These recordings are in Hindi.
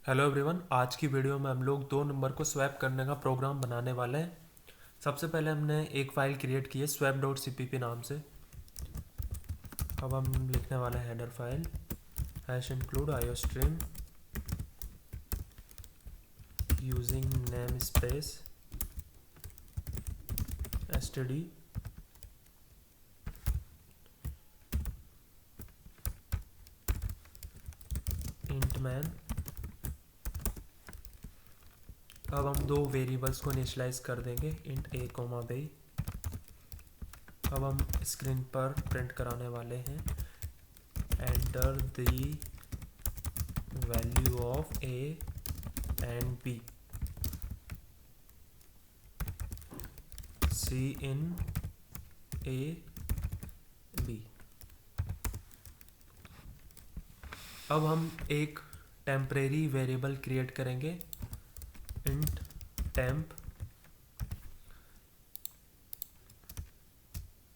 हेलो एवरीवन, आज की वीडियो में हम लोग दो नंबर को स्वैप करने का प्रोग्राम बनाने वाले हैं। सबसे पहले हमने एक फ़ाइल क्रिएट की है swap.cpp नाम से। अब हम लिखने वाले हैं header file #include iostream using name space std int man। अब हम दो वेरिएबल्स को इनिशियलाइज कर देंगे, int a, b। अब हम स्क्रीन पर प्रिंट कराने वाले हैं enter the value of a and b C in a b। अब हम एक टेम्परेरी वेरिएबल क्रिएट करेंगे इंट टेम्प।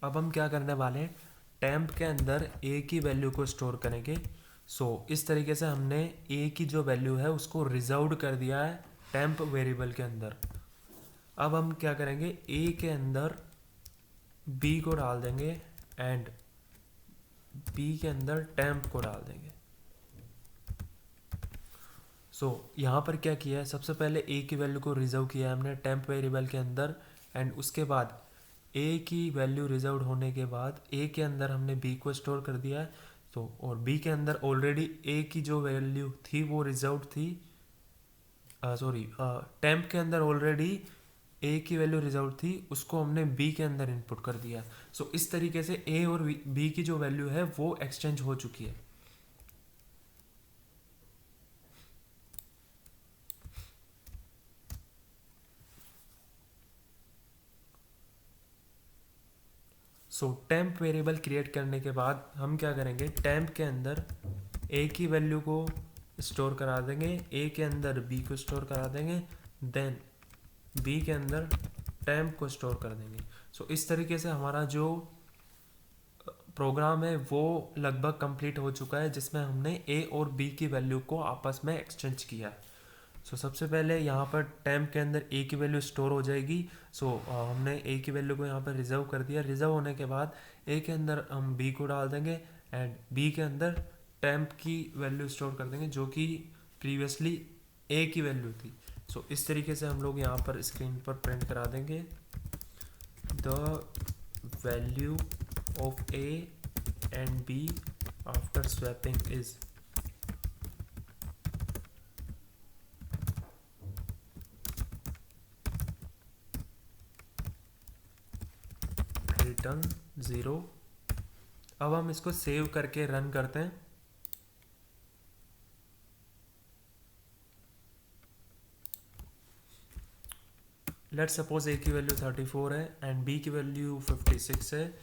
अब हम क्या करने वाले हैं, टेम्प के अंदर a की वैल्यू को स्टोर करेंगे। इस तरीके से हमने a की जो वैल्यू है उसको रिजर्व्ड कर दिया है टेम्प वेरिएबल के अंदर। अब हम क्या करेंगे, a के अंदर b को डाल देंगे एंड b के अंदर टेम्प को डाल देंगे। यहाँ पर क्या किया है, सबसे पहले a की वैल्यू को रिजर्व किया है हमने टेम्प वेरिएबल के अंदर एंड उसके बाद a की वैल्यू रिजर्व होने के बाद a के अंदर हमने b को स्टोर कर दिया है। और b के अंदर ऑलरेडी a की जो वैल्यू थी वो रिजर्व थी, टेम्प के अंदर ऑलरेडी a की वैल्यू रिजर्व थी, उसको हमने b के अंदर इनपुट कर दिया। इस तरीके से a और b की जो वैल्यू है वो एक्सचेंज हो चुकी है। टेम्प वेरिएबल क्रिएट करने के बाद हम क्या करेंगे, टेम्प के अंदर a की वैल्यू को स्टोर करा देंगे, a के अंदर b को स्टोर करा देंगे, देन b के अंदर टेम्प को स्टोर कर देंगे। इस तरीके से हमारा जो प्रोग्राम है वो लगभग कंप्लीट हो चुका है, जिसमें हमने a और b की वैल्यू को आपस में एक्सचेंज किया है। सबसे पहले यहाँ पर टेम्प के अंदर a की वैल्यू स्टोर हो जाएगी। हमने a की वैल्यू को यहाँ पर रिजर्व कर दिया। रिजर्व होने के बाद a के अंदर हम b को डाल देंगे एंड b के अंदर टेम्प की वैल्यू स्टोर कर देंगे जो कि प्रीवियसली a की वैल्यू थी। इस तरीके से हम लोग यहाँ पर स्क्रीन पर प्रिंट करा देंगे the value of a and b after swapping is return 0। अब हम इसको सेव करके रन करते हैं। लेट सपोज a की वैल्यू 34 है एंड b की वैल्यू 56 है।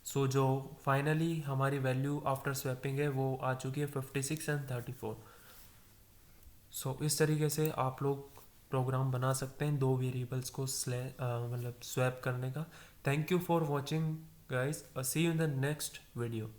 जो फाइनली हमारी वैल्यू आफ्टर स्वैपिंग है वो आ चुकी है 56 एंड 34। इस तरीके से आप लोग प्रोग्राम बना सकते हैं दो वेरिएबल्स को मतलब स्वैप करने का। Thank you for watching guys, see you in the next video.